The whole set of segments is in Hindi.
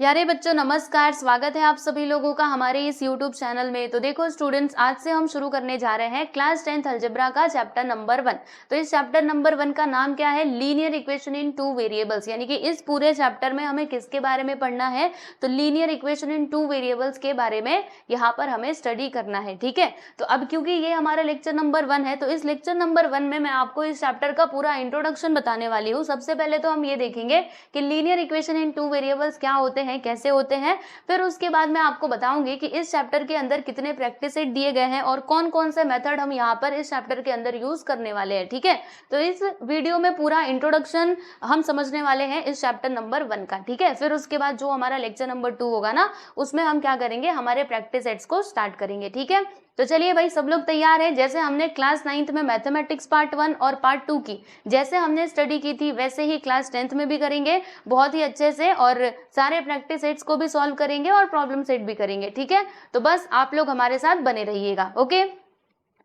प्यारे बच्चों नमस्कार। स्वागत है आप सभी लोगों का हमारे इस YouTube चैनल में। तो देखो स्टूडेंट्स, आज से हम शुरू करने जा रहे हैं क्लास 10th अलजेब्रा का चैप्टर नंबर 1। तो इस चैप्टर नंबर 1 का नाम क्या है? लीनियर इक्वेशन इन टू वेरिएबल्स। यानी कि इस पूरे चैप्टर में हमें किसके बारे में पढ़ना है? तो लीनियर इक्वेशन इन टू वेरिएबल्स के बारे में यहाँ पर हमें स्टडी करना है। ठीक है, तो अब क्योंकि ये हमारा लेक्चर नंबर 1 है, तो इस लेक्चर नंबर 1 में मैं आपको इस चैप्टर का पूरा इंट्रोडक्शन बताने वाली हूँ। सबसे पहले तो हम ये देखेंगे कि लीनियर इक्वेशन इन टू वेरिएबल्स क्या होते हैं, कैसे होते हैं। फिर उसके बाद मैं आपको बताऊंगी कि इस चैप्टर के अंदर कितने प्रैक्टिस सेट दिए गए हैं और कौन कौन से मेथड हम यहाँ पर इस चैप्टर के अंदर यूज करने वाले हैं। ठीक है, तो इस वीडियो में पूरा इंट्रोडक्शन हम समझने वाले हैं इस चैप्टर नंबर 1 का। ठीक है, फिर उसके बाद जो हमारा लेक्चर नंबर 2 होगा ना, उसमें हम क्या करेंगे, हमारे प्रैक्टिस सेट्स को स्टार्ट करेंगे। ठीक है, तो चलिए भाई, सब लोग तैयार हैं? जैसे हमने क्लास 9th में मैथमेटिक्स पार्ट 1 और पार्ट 2 की जैसे हमने स्टडी की थी, वैसे ही क्लास 10th में भी करेंगे बहुत ही अच्छे से, और सारे प्रैक्टिस सेट्स को भी सॉल्व करेंगे और प्रॉब्लम सेट भी करेंगे। ठीक है, तो बस आप लोग हमारे साथ बने रहिएगा। ओके,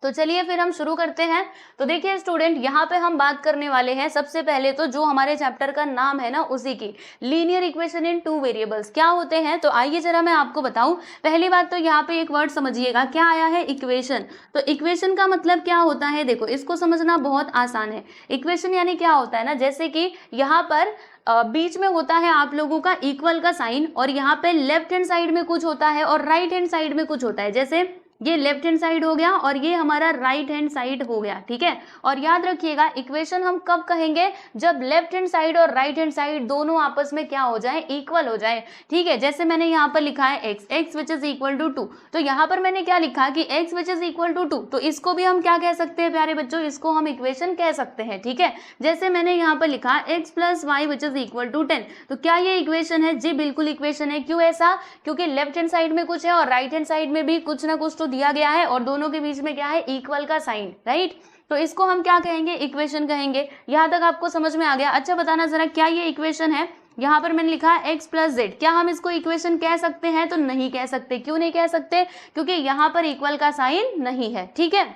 तो चलिए फिर हम शुरू करते हैं। तो देखिए स्टूडेंट, यहाँ पे हम बात करने वाले हैं सबसे पहले तो जो हमारे चैप्टर का नाम है ना, उसी की, लीनियर इक्वेशन इन टू वेरिएबल्स क्या होते हैं। तो आइए जरा मैं आपको बताऊं। पहली बात तो यहाँ पे एक वर्ड समझिएगा, क्या आया है? इक्वेशन। तो इक्वेशन का मतलब क्या होता है? देखो, इसको समझना बहुत आसान है। इक्वेशन यानी क्या होता है ना, जैसे कि यहाँ पर बीच में होता है आप लोगों का इक्वल का साइन, और यहाँ पे लेफ्ट हैंड साइड में कुछ होता है और राइट हैंड साइड में कुछ होता है। जैसे ये लेफ्ट हैंड साइड हो गया और ये हमारा राइट हैंड साइड हो गया। ठीक है, और याद रखिएगा, इक्वेशन हम कब कहेंगे? जब लेफ्ट हैंड साइड और राइट हैंड साइड दोनों आपस में क्या हो जाए? इक्वल हो जाए। ठीक है, जैसे मैंने यहाँ पर लिखा है x which is equal to 2, तो यहाँ पर मैंने क्या लिखा कि x which is equal to 2, तो इसको भी हम क्या कह सकते हैं प्यारे बच्चों? इसको हम इक्वेशन कह सकते हैं। ठीक है, जैसे मैंने यहाँ पर लिखा x plus Y which is equal to 10, तो क्या ये इक्वेशन है? जी बिल्कुल इक्वेशन है। क्यों ऐसा? क्योंकि लेफ्ट हैंड साइड में कुछ है और राइट हैंड साइड में भी कुछ ना कुछ तो दिया गया है, और दोनों के बीच में क्या है? इक्वल का साइन, राइट। तो इसको हम क्या कहेंगे? इक्वेशन कहेंगे। यहां तक आपको समझ में आ गया? अच्छा बताना जरा, क्या ये इक्वेशन है? यहाँ पर मैंने लिखा है x प्लस जेड, क्या हम इसको इक्वेशन कह सकते हैं? तो नहीं कह सकते। क्यों नहीं कह सकते? क्योंकि यहाँ पर इक्वल का साइन नहीं है। ठीक है,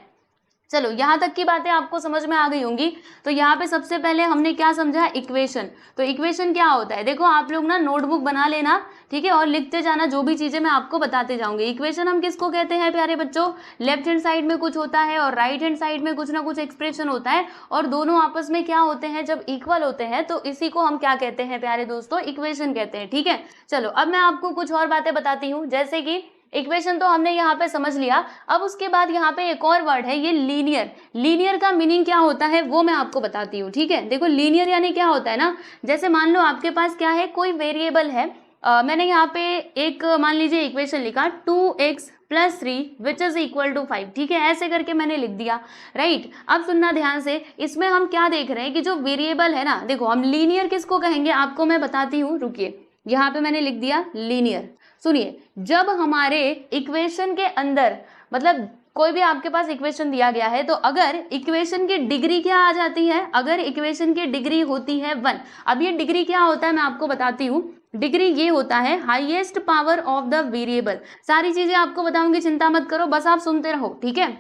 चलो यहाँ तक की बातें आपको समझ में आ गई होंगी। तो यहाँ पे सबसे पहले हमने क्या समझा? इक्वेशन। तो इक्वेशन क्या होता है? देखो आप लोग ना नोटबुक बना लेना, ठीक है, और लिखते जाना जो भी चीजें मैं आपको बताते जाऊंगी। इक्वेशन हम किसको कहते हैं प्यारे बच्चों? लेफ्ट हैंड साइड में कुछ होता है और राइट हैंड साइड में कुछ ना कुछ एक्सप्रेशन होता है, और दोनों आपस में क्या होते हैं? जब इक्वल होते हैं, तो इसी को हम क्या कहते हैं प्यारे दोस्तों? इक्वेशन कहते हैं। ठीक है, चलो अब मैं आपको कुछ और बातें बताती हूँ। जैसे कि इक्वेशन तो हमने यहाँ पे समझ लिया। अब उसके बाद यहाँ पे एक और वर्ड है, ये लीनियर। लीनियर का मीनिंग क्या होता है वो मैं आपको बताती हूँ। ठीक है, देखो लीनियर यानी क्या होता है ना, जैसे मान लो आपके पास क्या है, कोई वेरिएबल है। मैंने यहाँ पे एक मान लीजिए इक्वेशन लिखा 2x plus 3 which is equal to 5। ठीक है, ऐसे करके मैंने लिख दिया, राइट। अब सुनना ध्यान से, इसमें हम क्या देख रहे हैं कि जो वेरिएबल है ना, देखो हम लीनियर किसको कहेंगे आपको मैं बताती हूँ, रुकिए। यहाँ पे मैंने लिख दिया लीनियर। सुनिए, जब हमारे इक्वेशन के अंदर, मतलब कोई भी आपके पास इक्वेशन दिया गया है, तो अगर इक्वेशन की डिग्री क्या आ जाती है? अगर इक्वेशन की डिग्री होती है 1। अब ये डिग्री क्या होता है मैं आपको बताती हूँ। डिग्री ये होता है highest power of the variable. सारी चीजें आपको बताऊंगी, चिंता मत करो, बस आप सुनते रहो। ठीक है,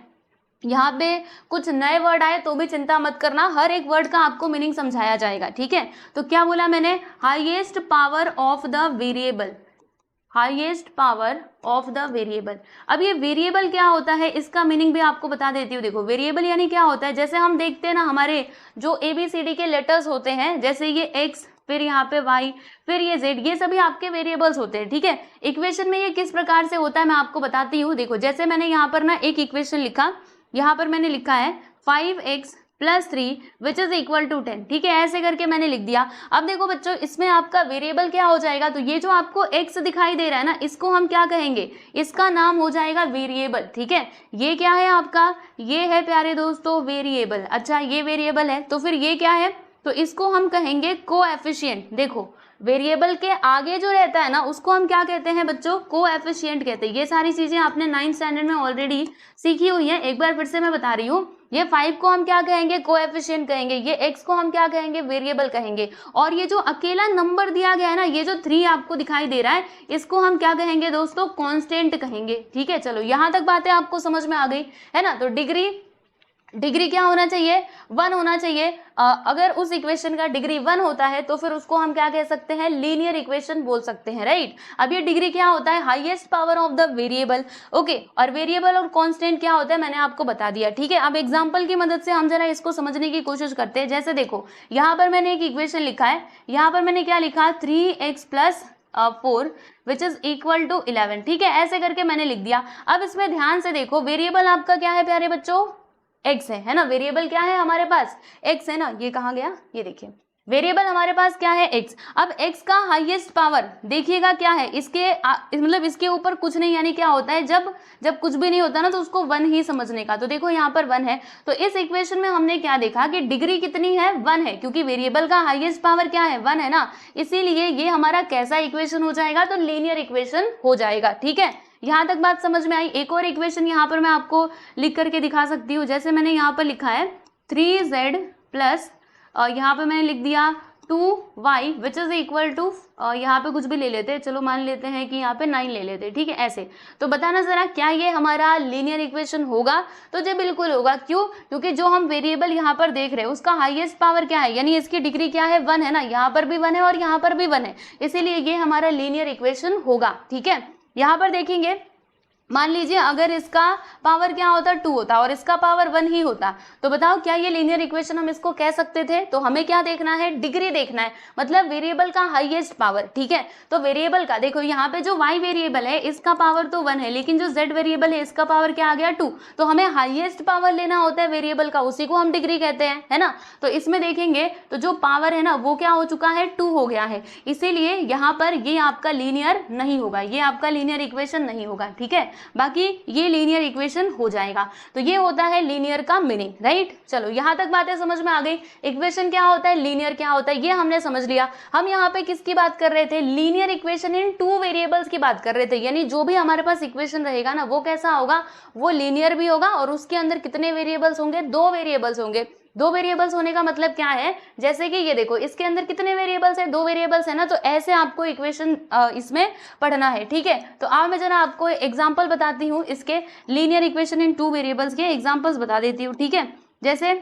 यहाँ पे कुछ नए वर्ड आए तो भी चिंता मत करना, हर एक वर्ड का आपको मीनिंग समझाया जाएगा। ठीक है, तो क्या बोला मैंने? Highest power of the variable, highest power of the variable. अब ये वेरिएबल क्या होता है, इसका मीनिंग भी आपको बता देती हूँ। देखो वेरिएबल यानी क्या होता है, जैसे हम देखते हैं ना, हमारे जो ABCD के लेटर्स होते हैं, जैसे ये x, फिर यहाँ पे y, फिर ये z, ये सभी आपके वेरिएबल्स होते हैं। ठीक है, इक्वेशन में ये किस प्रकार से होता है मैं आपको बताती हूँ। देखो जैसे मैंने यहाँ पर ना एक इक्वेशन लिखा, यहाँ पर मैंने लिखा है 5x plus 3 which is equal to 10। ठीक है, ऐसे करके मैंने लिख दिया। अब देखो बच्चों, इसमें आपका वेरिएबल क्या हो जाएगा? तो ये जो आपको x दिखाई दे रहा है ना, इसको हम क्या कहेंगे? इसका नाम हो जाएगा वेरिएबल। ठीक है, ये क्या है आपका? ये है प्यारे दोस्तों वेरिएबल। अच्छा, ये वेरिएबल है, तो फिर ये क्या है? तो इसको हम कहेंगे कोएफिशिएंट। देखो वेरिएबल के आगे जो रहता है ना, उसको हम क्या कहते हैं बच्चों? कोएफिशिएंट कहते हैं। ये सारी चीजें आपने 9th स्टैंडर्ड में ऑलरेडी सीखी हुई हैं, एक बार फिर से मैं बता रही हूँ। ये 5 को हम क्या कहेंगे? कोएफिशिएंट कहेंगे। ये x को हम क्या कहेंगे? वेरिएबल कहेंगे। और ये जो अकेला नंबर दिया गया है ना, ये जो 3 आपको दिखाई दे रहा है, इसको हम क्या कहेंगे दोस्तों? कांस्टेंट कहेंगे। ठीक है, चलो यहाँ तक बातें आपको समझ में आ गई है ना। तो डिग्री डिग्री क्या होना चाहिए, 1 होना चाहिए। अगर उस इक्वेशन का डिग्री 1 होता है तो फिर उसको हम क्या कह सकते हैं, लीनियर इक्वेशन बोल सकते हैं, राइट। अब ये डिग्री क्या होता है, highest power of the variable, okay. और वेरिएबल और कांस्टेंट क्या होता है मैंने आपको बता दिया, ठीक है। अब एग्जांपल की मदद से हम जरा इसको समझने की कोशिश करते हैं। जैसे देखो यहाँ पर मैंने एक इक्वेशन लिखा है, यहाँ पर मैंने क्या लिखा, 3x + 4 which is equal to 11, ठीक है, ऐसे करके मैंने लिख दिया। अब इसमें ध्यान से देखो, वेरिएबल आपका क्या है प्यारे बच्चों, x है ना। वेरिएबल क्या है हमारे पास, x है ना। ये कहाँ गया, ये देखिए वेरिएबल हमारे पास क्या है, x। अब x का हाईएस्ट पावर देखिएगा क्या है, इसके मतलब इसके ऊपर कुछ नहीं, यानी क्या होता है जब कुछ भी नहीं होता ना तो उसको 1 ही समझने का। तो देखो यहाँ पर 1 है, तो इस इक्वेशन में हमने क्या देखा कि डिग्री कितनी है, 1 है, क्योंकि वेरिएबल का हाईएस्ट पावर क्या है, 1 है ना। इसीलिए ये हमारा कैसा इक्वेशन हो जाएगा, तो लीनियर इक्वेशन हो जाएगा, ठीक है। यहाँ तक बात समझ में आई। एक और इक्वेशन यहाँ पर मैं आपको लिख करके दिखा सकती हूँ। जैसे मैंने यहाँ पर लिखा है 3z प्लस यहाँ पे मैंने लिख दिया 2y which is equal to, यहाँ पे कुछ भी ले लेते हैं, चलो मान लेते हैं कि यहाँ पे 9 ले लेते हैं, ठीक है। ऐसे तो बताना जरा क्या ये हमारा लीनियर इक्वेशन होगा, तो ये बिल्कुल होगा। क्यों, क्योंकि जो हम वेरिएबल यहाँ पर देख रहे हैं उसका हाईएस्ट पावर क्या है, यानी इसकी डिग्री क्या है, 1 है ना। यहाँ पर भी 1 है और यहाँ पर भी 1 है, इसीलिए ये हमारा लीनियर इक्वेशन होगा, ठीक है। यहाँ पर देखेंगे, मान लीजिए अगर इसका पावर क्या होता, 2 होता और इसका पावर 1 ही होता, तो बताओ क्या ये लीनियर इक्वेशन हम इसको कह सकते थे। तो हमें क्या देखना है, डिग्री देखना है, मतलब वेरिएबल का हाईएस्ट पावर, ठीक है। तो वेरिएबल का देखो यहाँ पे जो y वेरिएबल है इसका पावर तो 1 है, लेकिन जो z वेरिएबल है इसका पावर क्या आ गया, 2। तो हमें हाईएस्ट पावर लेना होता है वेरिएबल का, उसी को हम डिग्री कहते हैं, है ना। तो इसमें देखेंगे तो जो पावर है ना वो क्या हो चुका है, 2 हो गया है, इसीलिए यहाँ पर ये आपका लीनियर नहीं होगा, ये आपका लीनियर इक्वेशन नहीं होगा, ठीक है। बाकी ये लीनियर इक्वेशन हो जाएगा। तो ये होता है लीनियर का मीनिंग, राइट। चलो यहाँ तक बातें समझ में आ गई। इक्वेशन क्या होता है, लीनियर क्या होता है, ये हमने समझ लिया। हम यहाँ पे किसकी बात कर रहे थे, लीनियर इक्वेशन इन 2 वेरिएबल्स की बात कर रहे थे, यानी जो भी हमारे पास इक्वेशन रहेगा ना वो कैसा होगा, वो लीनियर भी होगा और उसके अंदर कितने वेरिएबल्स होंगे, 2 वेरिएबल्स होंगे। 2 वेरिएबल्स होने का मतलब क्या है, जैसे कि ये देखो इसके अंदर कितने वेरिएबल्स है, 2 वेरिएबल्स है ना। तो ऐसे आपको इक्वेशन इसमें पढ़ना है, ठीक है। तो अब मैं जरा आपको एग्जांपल बताती हूँ, इसके लीनियर इक्वेशन इन 2 वेरिएबल्स के एग्जांपल्स बता देती हूँ, ठीक है। जैसे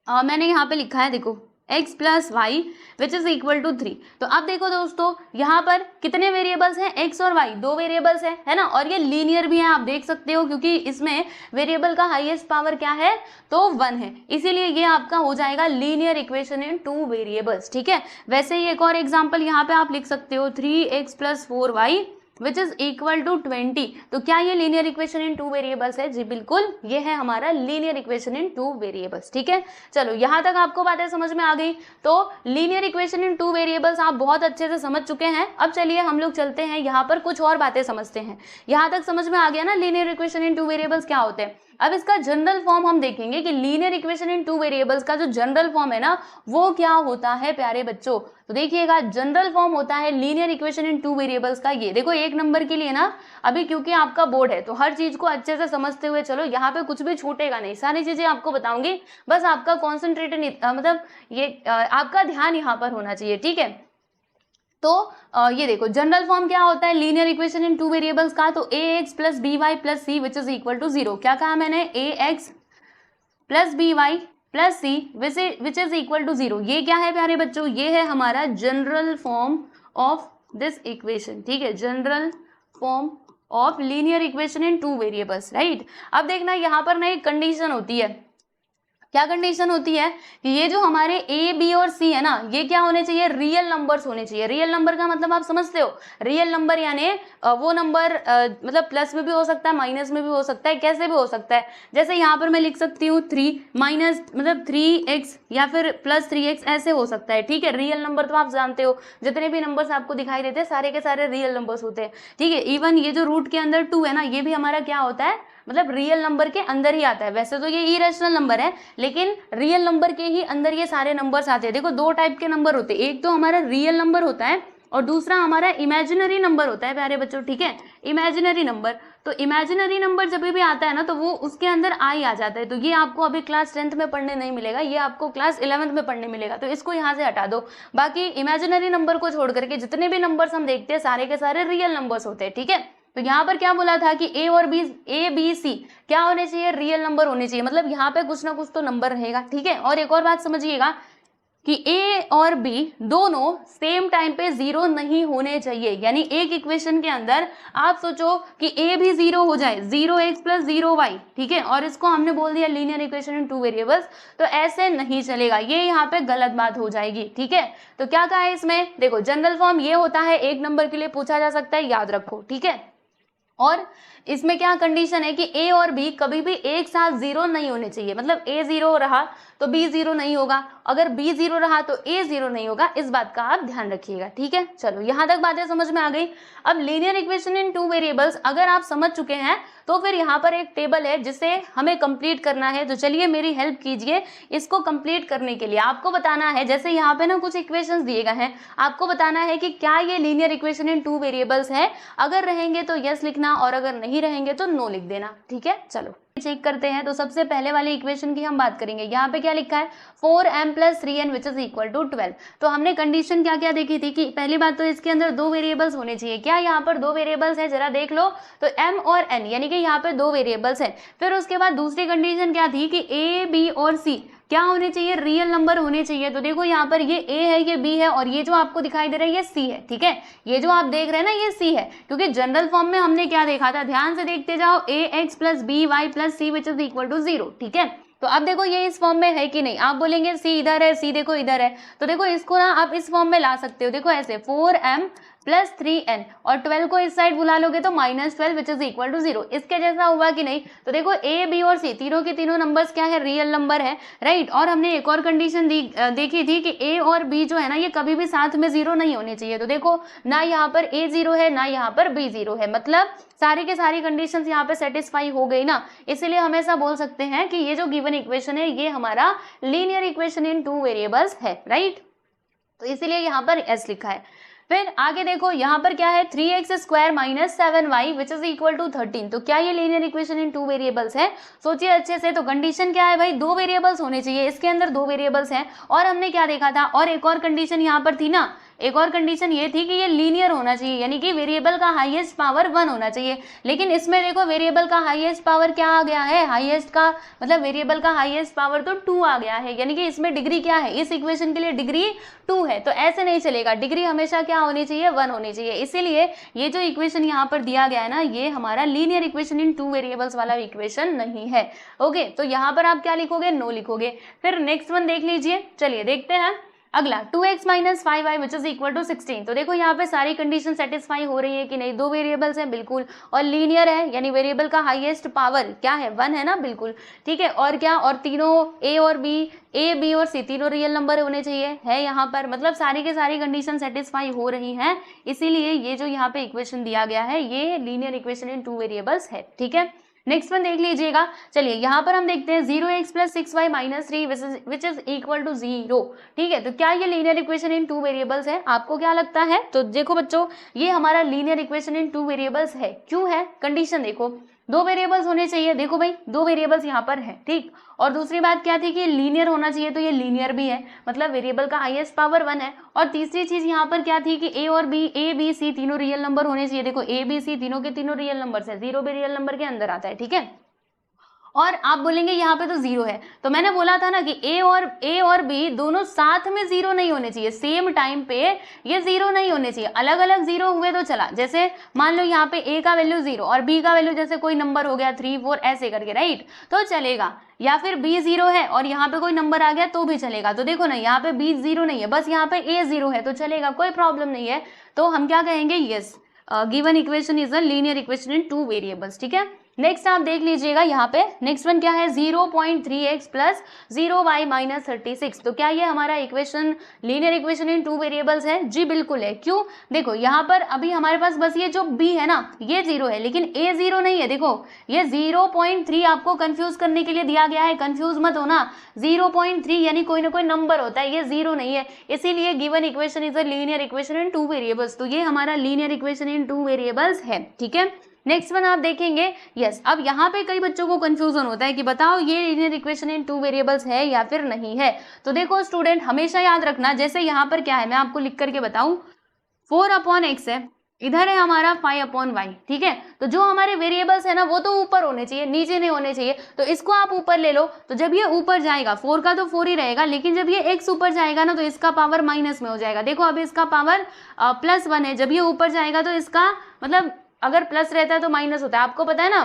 मैंने यहाँ पे लिखा है, देखो x + y which is equal to 3। तो अब देखो दोस्तों यहाँ पर कितने वेरिएबल्स हैं, x और y, 2 वेरिएबल्स हैं, है ना। और ये लीनियर भी है, आप देख सकते हो, क्योंकि इसमें वेरिएबल का हाईएस्ट पावर क्या है, तो 1 है, इसीलिए ये आपका हो जाएगा लीनियर इक्वेशन इन 2 वेरिएबल्स, ठीक है। वैसे ही एक और एग्जाम्पल यहाँ पे आप लिख सकते हो, 3x + 4y which is equal to 20। तो क्या ये लीनियर इक्वेशन इन 2 वेरिएबल्स है, जी बिल्कुल, ये है हमारा लीनियर इक्वेशन इन 2 वेरिएबल्स, ठीक है। चलो यहाँ तक आपको बातें समझ में आ गई। तो लीनियर इक्वेशन इन 2 वेरिएबल्स आप बहुत अच्छे से समझ चुके हैं। अब चलिए हम लोग चलते हैं यहाँ पर कुछ और बातें समझते हैं। यहाँ तक समझ में आ गया ना लीनियर इक्वेशन इन 2 वेरिएबल्स क्या होते हैं। अब इसका जनरल फॉर्म हम देखेंगे कि लीनियर इक्वेशन इन 2 वेरिएबल्स का जो जनरल फॉर्म है ना वो क्या होता है प्यारे बच्चों। तो देखिएगा जनरल फॉर्म होता है लीनियर इक्वेशन इन 2 वेरिएबल्स का, ये देखो 1 नंबर के लिए ना, अभी क्योंकि आपका बोर्ड है तो हर चीज को अच्छे से समझते हुए चलो, यहाँ पे कुछ भी छूटेगा नहीं, सारी चीजें आपको बताऊंगी, बस आपका कॉन्सेंट्रेटेड मतलब ये आपका ध्यान यहाँ पर होना चाहिए, ठीक है। तो ये देखो जनरल फॉर्म क्या होता है लीनियर इक्वेशन इन 2 वेरिएबल्स का, तो ax + by + c which is equal to 0। क्या कहा मैंने, ax + by + c which is equal to 0। ये क्या है प्यारे बच्चों, ये है हमारा general form of this equation, ठीक है, general form of linear equation in 2 variables, right. अब देखना यहाँ पर ना एक कंडीशन होती है, क्या कंडीशन होती है कि ये जो हमारे a b और c है ना ये क्या होने चाहिए, रियल नंबर्स होने चाहिए। रियल नंबर का मतलब आप समझते हो, रियल नंबर यानी वो नंबर मतलब प्लस में भी हो सकता है, माइनस में भी हो सकता है, कैसे भी हो सकता है। जैसे यहाँ पर मैं लिख सकती हूँ 3 माइनस मतलब 3x या फिर +3x ऐसे हो सकता है, ठीक है। रियल नंबर तो आप जानते हो, जितने भी नंबर्स आपको दिखाई देते हैं सारे के सारे रियल नंबर्स होते हैं, ठीक है। इवन ये जो रूट के अंदर 2 है ना ये भी हमारा क्या होता है, मतलब रियल नंबर के अंदर ही आता है। वैसे तो ये इरेशनल नंबर है लेकिन रियल नंबर के ही अंदर ये सारे नंबर्स आते हैं। देखो 2 टाइप के नंबर होते हैं, एक तो हमारा रियल नंबर होता है और दूसरा हमारा इमेजिनरी नंबर होता है प्यारे बच्चों, ठीक है, इमेजिनरी नंबर। तो इमेजिनरी नंबर जब भी आता है ना तो वो उसके अंदर आई आ जाता है, तो ये आपको अभी क्लास 10th में पढ़ने नहीं मिलेगा, ये आपको क्लास 11th में पढ़ने मिलेगा, तो इसको यहाँ से हटा दो। बाकी इमेजिनरी नंबर को छोड़ करके जितने भी नंबर्स हम देखते हैं सारे के सारे रियल नंबर्स होते हैं, ठीक है। तो यहाँ पर क्या बोला था कि ए और बी, ए बी सी क्या होने चाहिए, रियल नंबर होने चाहिए, मतलब यहाँ पे कुछ ना कुछ तो नंबर रहेगा, ठीक है। और एक और बात समझिएगा कि ए और बी दोनों सेम टाइम पे जीरो नहीं होने चाहिए, यानी एक इक्वेशन के अंदर आप सोचो कि ए भी जीरो हो जाए, 0x + 0y, ठीक है, और इसको हमने बोल दिया लीनियर इक्वेशन इन 2 वेरिएबल्स, तो ऐसे नहीं चलेगा, ये यहाँ पे गलत बात हो जाएगी, ठीक है। तो क्या कहा है इसमें, देखो जनरल फॉर्म ये होता है, एक नंबर के लिए पूछा जा सकता है, याद रखो, ठीक है। और इसमें क्या कंडीशन है कि ए और बी कभी भी एक साथ जीरो नहीं होने चाहिए, मतलब ए जीरो रहा तो बी जीरो नहीं होगा, अगर बी जीरो रहा तो ए जीरो नहीं होगा, इस बात का आप ध्यान रखिएगा, ठीक है। चलो यहां तक बातें समझ में आ गई। अब लीनियर इक्वेशन इन 2 वेरिएबल्स अगर आप समझ चुके हैं तो फिर यहाँ पर एक टेबल है जिसे हमें कंप्लीट करना है, तो चलिए मेरी हेल्प कीजिए इसको कंप्लीट करने के लिए। आपको बताना है, जैसे यहाँ पे ना कुछ इक्वेशंस दिए गए हैं, आपको बताना है कि क्या ये लीनियर इक्वेशन इन 2 वेरिएबल्स है, अगर रहेंगे तो यस लिखना और अगर नहीं रहेंगे तो नो लिख देना, ठीक है। चलो चेक करते हैं। तो सबसे पहले वाले इक्वेशन की हम बात करेंगे। यहाँ पे क्या लिखा है, 4m + 3n which is equal to 12। तो हमने कंडीशन क्या क्या देखी थी कि पहली बात तो इसके अंदर 2 वेरिएबल्स होने चाहिए। क्या यहाँ पर 2 वेरिएबल्स है, जरा देख लो, तो m और n यानी कि यहाँ पे 2 वेरिएबल्स है। फिर उसके बाद दूसरी कंडीशन क्या थी कि a, b और c क्या होने चाहिए, रियल नंबर होने चाहिए। तो देखो यहाँ पर ये a है, ये b है, और ये जो आपको दिखाई दे रहा है ये c है, ठीक है। ये जो आप देख रहे हैं ना ये c है, क्योंकि जनरल फॉर्म में हमने क्या देखा था, ध्यान से देखते जाओ, ax + by + c which is equal to 0, ठीक है। तो अब देखो ये इस फॉर्म में है कि नहीं, आप बोलेंगे c इधर है, c देखो इधर है, तो देखो इसको ना आप इस फॉर्म में ला सकते हो, देखो ऐसे 4m + 3n और 12 को इस साइड बुला लोगे तो -12 विच इज इक्वल टू 0, इसके जैसा हुआ कि नहीं। तो देखो a, b और c तीनों के तीनों नंबर्स क्या है, रियल नंबर है, राइट। और हमने एक और कंडीशन देखी थी कि a और b जो है ना ये कभी भी साथ में जीरो नहीं होने चाहिए। तो देखो ना यहाँ पर a जीरो है ना यहाँ पर b जीरो है, मतलब सारी के सारी कंडीशंस यहाँ पे सेटिस्फाई हो गई ना, इसीलिए हम ऐसा बोल सकते हैं कि ये जो गिवन इक्वेशन है ये हमारा लीनियर इक्वेशन इन 2 वेरिएबल्स है, राइट। तो इसीलिए यहाँ पर s लिखा है। फिर आगे देखो यहाँ पर क्या है, 3x² - 7y which is equal to 13। तो क्या ये लीनियर इक्वेशन इन 2 वेरिएबल्स है, सोचिए अच्छे से। तो कंडीशन क्या है भाई, 2 वेरिएबल्स होने चाहिए, इसके अंदर 2 वेरिएबल्स हैं। और हमने क्या देखा था, और एक और कंडीशन यहाँ पर थी ना, एक और कंडीशन ये थी कि ये लीनियर होना चाहिए, यानी कि वेरिएबल का हाईएस्ट पावर 1 होना चाहिए। लेकिन इसमें देखो वेरिएबल का हाईएस्ट पावर क्या आ गया है, हाईएस्ट का मतलब वेरिएबल का हाईएस्ट पावर तो 2 आ गया है, यानी कि इसमें डिग्री क्या है, इस इक्वेशन के लिए डिग्री 2 है। तो ऐसे नहीं चलेगा, डिग्री हमेशा क्या होनी चाहिए, 1 होनी चाहिए। इसीलिए ये जो इक्वेशन यहाँ पर दिया गया है ना, ये हमारा लीनियर इक्वेशन इन 2 वेरिएबल्स वाला इक्वेशन नहीं है। ओके, तो यहाँ पर आप क्या लिखोगे, नो लिखोगे। फिर नेक्स्ट वन देख लीजिए, चलिए देखते हैं अगला, 2x - 5y which is equal to 16। तो देखो यहाँ पे सारी कंडीशन सेटिस्फाई हो रही है कि नहीं, 2 वेरिएबल्स हैं बिल्कुल, और लीनियर है, यानी वेरिएबल का हाईएस्ट पावर क्या है, 1 है ना, बिल्कुल ठीक है। और क्या, और तीनों a और b और c तीनों रियल नंबर होने चाहिए, है यहाँ पर, मतलब सारी के सारी कंडीशन सेटिस्फाई हो रही हैं, इसीलिए ये जो यहाँ पे इक्वेशन दिया गया है ये लीनियर इक्वेशन इन 2 वेरिएबल्स है, ठीक है। नेक्स्ट वन देख लीजिएगा, चलिए यहाँ पर हम देखते हैं 0x + 6y - 3 which is equal to 0, ठीक है। तो क्या ये लीनियर इक्वेशन इन 2 वेरिएबल्स है, आपको क्या लगता है। तो देखो बच्चों, ये हमारा लीनियर इक्वेशन इन 2 वेरिएबल्स है, क्यों है, कंडीशन देखो, 2 वेरिएबल्स होने चाहिए, देखो भाई 2 वेरिएबल्स यहाँ पर है, ठीक। और दूसरी बात क्या थी कि लीनियर होना चाहिए, तो ये लीनियर भी है, मतलब वेरिएबल का हाईएस्ट पावर 1 है। और तीसरी चीज यहाँ पर क्या थी कि a और b c तीनों रियल नंबर होने चाहिए। देखो a b c तीनों के तीनों रियल नंबर है, 0 भी रियल नंबर के अंदर आता है, ठीक है। और आप बोलेंगे यहाँ पे तो 0 है, तो मैंने बोला था ना कि a और b दोनों साथ में 0 नहीं होने चाहिए, सेम टाइम पे ये 0 नहीं होने चाहिए, अलग अलग 0 हुए तो चला। जैसे मान लो यहाँ पे a का वैल्यू 0 और b का वैल्यू जैसे कोई नंबर हो गया 3 4 ऐसे करके, राइट, तो चलेगा। या फिर b 0 है और यहाँ पे कोई नंबर आ गया तो भी चलेगा। तो देखो ना, यहाँ पे b 0 नहीं है, बस यहाँ पे a 0 है, तो चलेगा, कोई प्रॉब्लम नहीं है। तो हम क्या कहेंगे, yes, given equation is a linear equation in 2 variables, ठीक है। नेक्स्ट आप देख लीजिएगा यहाँ पे, नेक्स्ट वन क्या है, 0.3x + 0y - 36। तो क्या ये हमारा equation linear equation in 2 variables है, जी बिल्कुल है। क्यों, देखो यहाँ पर अभी हमारे पास बस ये जो b है ना ये 0 है, लेकिन a 0 नहीं है। देखो ये 0.3 आपको कंफ्यूज करने के लिए दिया गया है, कंफ्यूज मत होना, 0.3 यानी कोई ना कोई नंबर होता है, ये 0 नहीं है, इसीलिए given equation is a linear equation in 2 variables. तो ये हमारा लीनियर इक्वेशन इन 2 वेरिएबल्स है, ठीक है। नेक्स्ट वन आप देखेंगे, यस। अब यहाँ पे कई बच्चों को कंफ्यूजन होता है कि बताओ ये लीनियर इक्वेशन इन 2 वेरिएबल्स है या फिर नहीं है। तो देखो स्टूडेंट, हमेशा याद रखना, जैसे यहाँ पर क्या है मैं आपको लिख करके बताऊं, 4/x है, इधर है हमारा 5/y, ठीक है। तो जो हमारे वेरिएबल्स है ना वो तो ऊपर होने चाहिए, नीचे नहीं होने चाहिए। तो इसको आप ऊपर ले लो, तो जब ये ऊपर जाएगा 4 का तो 4 ही रहेगा, लेकिन जब ये x ऊपर जाएगा ना तो इसका पावर माइनस में हो जाएगा। देखो अभी इसका पावर +1 है, जब ये ऊपर जाएगा तो इसका मतलब अगर प्लस रहता है तो माइनस होता है, आपको पता है ना,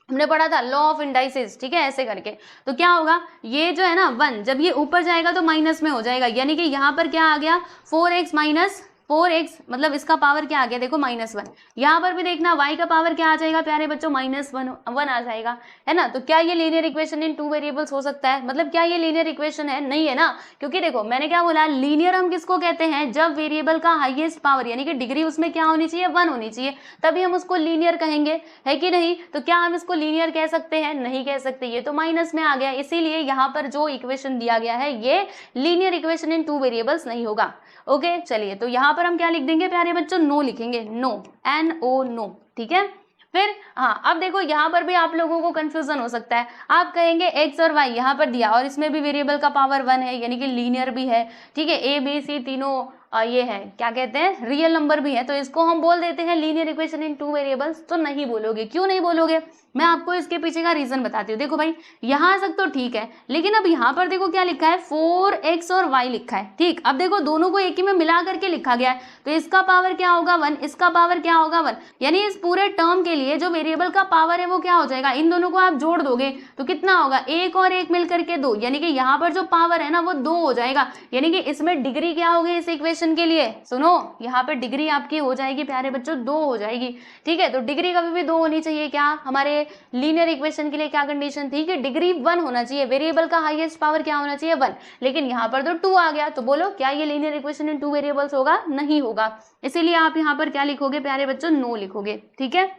हमने पढ़ा था लॉ ऑफ इंडाइसिस, ठीक है। ऐसे करके तो क्या होगा, ये जो है ना 1 जब ये ऊपर जाएगा तो माइनस में हो जाएगा, यानी कि यहाँ पर क्या आ गया 4x माइनस 4x, मतलब इसका पावर क्या आ गया देखो -1। यहाँ पर भी देखना y का पावर क्या आ जाएगा प्यारे बच्चों, -1 आ जाएगा, है ना। तो क्या ये लीनियर इक्वेशन इन 2 वेरिएबल्स हो सकता है, मतलब क्या ये लीनियर इक्वेशन है, नहीं है ना। क्योंकि देखो मैंने क्या बोला, लीनियर हम किसको कहते हैं, जब वेरिएबल का हाईएस्ट पावर यानी कि डिग्री उसमें क्या होनी चाहिए, 1 होनी चाहिए, तभी हम उसको लीनियर कहेंगे, है कि नहीं। तो क्या हम इसको लीनियर कह सकते हैं, नहीं कह सकते, ये तो माइनस में आ गया, इसीलिए यहाँ पर जो इक्वेशन दिया गया है ये लीनियर इक्वेशन इन 2 वेरिएबल्स नहीं होगा। ओके चलिए, तो यहाँ पर हम क्या लिख देंगे प्यारे बच्चों, नो लिखेंगे, नो, NO, नो, ठीक है। फिर हाँ, अब देखो यहाँ पर भी आप लोगों को कंफ्यूजन हो सकता है, आप कहेंगे x और y यहाँ पर दिया और इसमें भी वेरिएबल का पावर 1 है, यानी कि लीनियर भी है, ठीक है, a b c तीनों ये है, क्या कहते हैं, रियल नंबर भी है, तो इसको हम बोल देते हैं लीनियर इक्वेशन इन 2 वेरिएबल्स। तो नहीं बोलोगे, क्यों नहीं बोलोगे, मैं आपको इसके पीछे का रीजन बताती हूँ। देखो भाई यहाँ तक तो ठीक है, लेकिन अब यहाँ पर देखो क्या लिखा है, 4x और y लिखा है, ठीक। अब देखो दोनों को एक ही में मिला करके लिखा गया है, तो इसका पावर क्या होगा 1, इसका पावर क्या होगा 1, यानी इस पूरे टर्म के लिए जो वेरिएबल का पावर है वो क्या हो जाएगा, इन दोनों को आप जोड़ दोगे तो कितना होगा, 1 और 1 मिलकर के 2, यानी कि यहाँ पर जो पावर है ना वो 2 हो जाएगा, यानी कि इसमें डिग्री क्या होगी इस इक्वेशन के लिए, सुनो यहाँ पर डिग्री आपकी हो जाएगी प्यारे बच्चों 2 हो जाएगी, ठीक है। तो डिग्री कभी भी 2 होनी चाहिए, क्या हमारे लीनियर इक्वेशन के लिए क्या कंडीशन थी कि डिग्री 1 होना चाहिए, वेरिएबल का हाईएस्ट पावर क्या होना चाहिए 1, लेकिन यहाँ पर तो 2 आ गया, तो बोलो क्या ये लीनियर इक्वेशन इन 2 वेरिएबल्स होगा, नहीं होगा। इसीलिए आप यहाँ पर क्या लिखोगे प्यारे बच्चों, नो लिखोगे, ठीक है।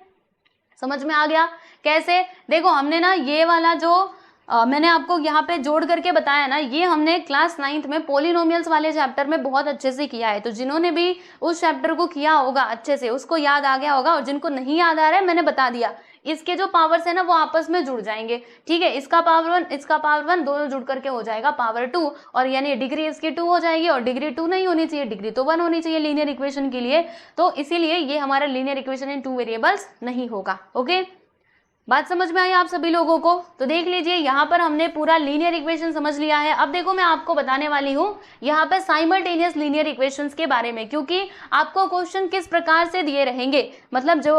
समझ में आ गया कैसे, देखो हमने ना ये वाला जो मैंने आपको यहाँ पे जोड़ करके बताया ना, ये हमने क्लास 9th में पॉलिनोमियल्स वाले चैप्टर में बहुत अच्छे से किया है। तो जिन्होंने भी उस चैप्टर को किया होगा अच्छे से उसको याद आ गया होगा, और जिनको नहीं याद आ रहा है मैंने बता दिया, इसके जो पावर्स है ना वो आपस में जुड़ जाएंगे, ठीक है। इसका पावर 1 इसका पावर 1 दोनों जुड़ करके हो जाएगा पावर 2, और यानी डिग्री इसकी 2 हो जाएगी, और डिग्री 2 नहीं होनी चाहिए, डिग्री तो 1 होनी चाहिए लीनियर इक्वेशन के लिए। तो इसीलिए ये हमारा लीनियर इक्वेशन इन 2 वेरिएबल्स नहीं होगा। ओके, बात समझ में आई आप सभी लोगों को। तो देख लीजिए यहाँ पर हमने पूरा लीनियर इक्वेशन समझ लिया है। अब देखो मैं आपको बताने वाली हूँ यहाँ पे साइमल्टेनियस लीनियर इक्वेशंस के बारे में, क्योंकि आपको क्वेश्चन किस प्रकार से दिए रहेंगे, मतलब जो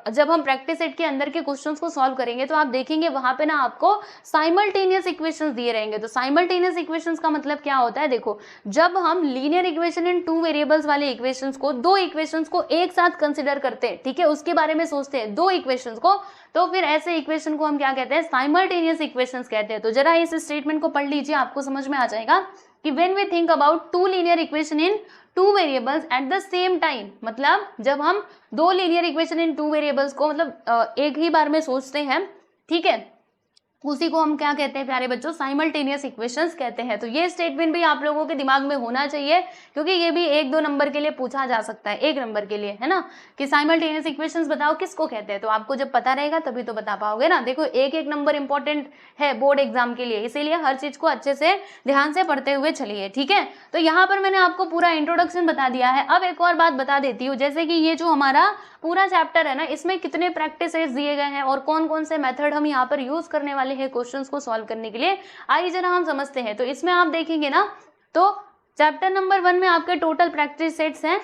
जब हम प्रैक्टिस सेट के अंदर के क्वेश्चंस को सॉल्व करेंगे तो आप देखेंगे वहां पे ना आपको साइमल्टेनियस इक्वेशंस दिए रहेंगे। तो साइमल्टेनियस इक्वेशंस का मतलब क्या होता है, देखो जब हम लीनियर इक्वेशन इन 2 वेरिएबल्स वाले इक्वेशंस को, 2 इक्वेशंस को एक साथ कंसिडर करते हैं, ठीक है, उसके बारे में सोचते हैं 2 इक्वेशंस को, तो फिर ऐसे इक्वेशन को हम क्या कहते हैं, साइमल्टेनियस इक्वेशंस कहते हैं। तो जरा इस स्टेटमेंट को पढ़ लीजिए, आपको समझ में आ जाएगा कि when we think about 2 linear equation in 2 variables at the same time, मतलब जब हम 2 लीनियर इक्वेशन इन 2 वेरिएबल्स को मतलब एक ही बार में सोचते हैं, ठीक है, उसी को हम क्या कहते हैं प्यारे बच्चों, साइमल्टेनियस इक्वेशंस कहते हैं। तो ये स्टेटमेंट भी आप लोगों के दिमाग में होना चाहिए, क्योंकि ये भी 1-2 नंबर के लिए पूछा जा सकता है, 1 नंबर के लिए, है ना, कि साइमल्टेनियस इक्वेशंस बताओ किसको कहते हैं। तो आपको जब पता रहेगा तभी तो बता पाओगे ना। देखो 1-1 नंबर इंपॉर्टेंट है बोर्ड एग्जाम के लिए, इसीलिए हर चीज को अच्छे से ध्यान से पढ़ते हुए चलिए, ठीक है। तो यहाँ पर मैंने आपको पूरा इंट्रोडक्शन बता दिया है। अब एक और बात बता देती हूँ, जैसे कि ये जो हमारा पूरा चैप्टर है ना, इसमें कितने प्रैक्टिस सेट्स दिए गए हैं और कौन कौन से मेथड हम यहाँ पर यूज करने वाले हैं क्वेश्चंस को सॉल्व करने के लिए, आइए जरा हम समझते हैं। तो इसमें आप देखेंगे ना, तो चैप्टर नंबर 1 में आपके टोटल प्रैक्टिस सेट्स हैं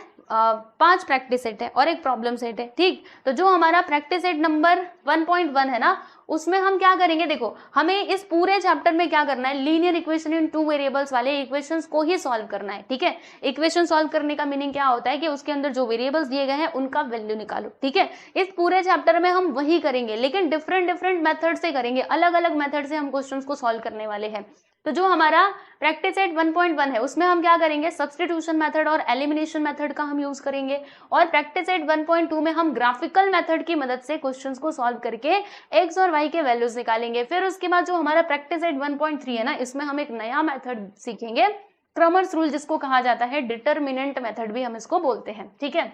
5 प्रैक्टिस सेट है और एक प्रॉब्लम सेट है, ठीक। तो जो हमारा प्रैक्टिस सेट नंबर 1.1 है ना, उसमें हम क्या करेंगे, देखो हमें इस पूरे चैप्टर में क्या करना है, लीनियर इक्वेशन इन 2 वेरिएबल्स वाले इक्वेशंस को ही सॉल्व करना है, ठीक है। इक्वेशन सॉल्व करने का मीनिंग क्या होता है कि उसके अंदर जो वेरिएबल्स दिए गए हैं उनका वैल्यू निकालो, ठीक है। इस पूरे चैप्टर में हम वही करेंगे, लेकिन डिफरेंट मेथड से करेंगे, अलग अलग मेथड से हम क्वेश्चंस को सॉल्व करने वाले हैं। तो जो हमारा प्रैक्टिस सेट 1.1 है उसमें हम क्या करेंगे, सब्स्टिट्यूशन मेथड और एलिमिनेशन मेथड का हम यूज करेंगे, और प्रैक्टिस सेट 1.2 में हम ग्राफिकल मेथड की मदद से क्वेश्चंस को सॉल्व करके एक्स और वाई के वैल्यूज निकालेंगे। फिर उसके बाद जो हमारा प्रैक्टिस सेट 1.3 है ना, इसमें हम एक नया मेथड सीखेंगे, क्रमर्स रूल जिसको कहा जाता है, डिटरमिनेंट मेथड भी हम इसको बोलते हैं, ठीक है।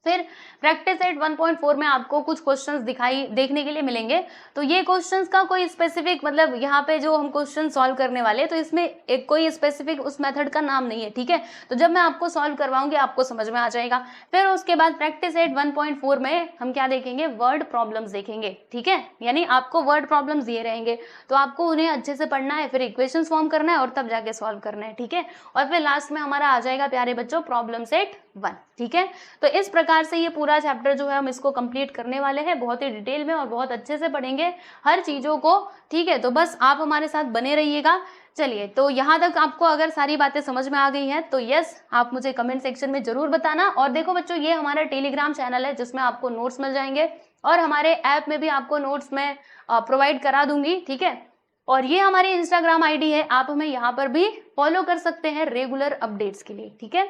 फिर प्रैक्टिस सेट 1.4 में आपको कुछ क्वेश्चंस देखने के लिए मिलेंगे। तो ये क्वेश्चंस का कोई स्पेसिफिक मतलब यहाँ पे जो हम क्वेश्चन सॉल्व करने वाले हैं तो इसमें एक कोई स्पेसिफिक उस मेथड का नाम नहीं है, ठीक है। तो जब मैं आपको सॉल्व करवाऊंगी आपको समझ में आ जाएगा। फिर उसके बाद प्रैक्टिस सेट 1.4 में हम क्या देखेंगे, वर्ड प्रॉब्लम्स देखेंगे, ठीक है। यानी आपको वर्ड प्रॉब्लम्स दिए रहेंगे तो आपको उन्हें अच्छे से पढ़ना है, फिर इक्वेशन फॉर्म करना है और तब जाके सॉल्व करना है, ठीक है। और फिर लास्ट में हमारा आ जाएगा प्यारे बच्चों प्रॉब्लम सेट 1, ठीक है। तो इस प्रकार से ये पूरा चैप्टर जो है हम इसको कंप्लीट करने वाले हैं, बहुत ही डिटेल में और बहुत अच्छे से पढ़ेंगे हर चीज़ों को, ठीक है। तो बस आप हमारे साथ बने रहिएगा। चलिए, तो यहाँ तक आपको अगर सारी बातें समझ में आ गई हैं तो यस आप मुझे कमेंट सेक्शन में जरूर बताना। और देखो बच्चों, ये हमारा टेलीग्राम चैनल है जिसमें आपको नोट्स मिल जाएंगे और हमारे ऐप में भी आपको नोट्स मैं प्रोवाइड करा दूंगी, ठीक है। और ये हमारी इंस्टाग्राम आईडी है, आप हमें यहाँ पर भी फॉलो कर सकते हैं रेगुलर अपडेट्स के लिए, ठीक है।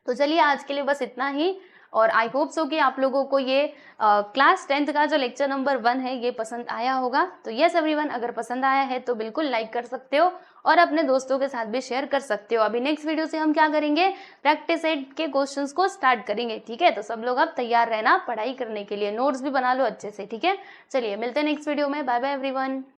तो चलिए आज के लिए बस इतना ही और आई होप सो कि आप लोगों को ये क्लास 10th का जो लेक्चर नंबर 1 है ये पसंद आया होगा। तो यस एवरीवन, अगर पसंद आया है तो बिल्कुल लाइक कर सकते हो और अपने दोस्तों के साथ भी शेयर कर सकते हो। अभी नेक्स्ट वीडियो से हम क्या करेंगे, प्रैक्टिस सेट के क्वेश्चंस को स्टार्ट करेंगे, ठीक है। तो सब लोग अब तैयार रहना पढ़ाई करने के लिए, नोट्स भी बना लो अच्छे से, ठीक है। चलिए मिलते हैं नेक्स्ट वीडियो में, बाय बाय एवरीवन।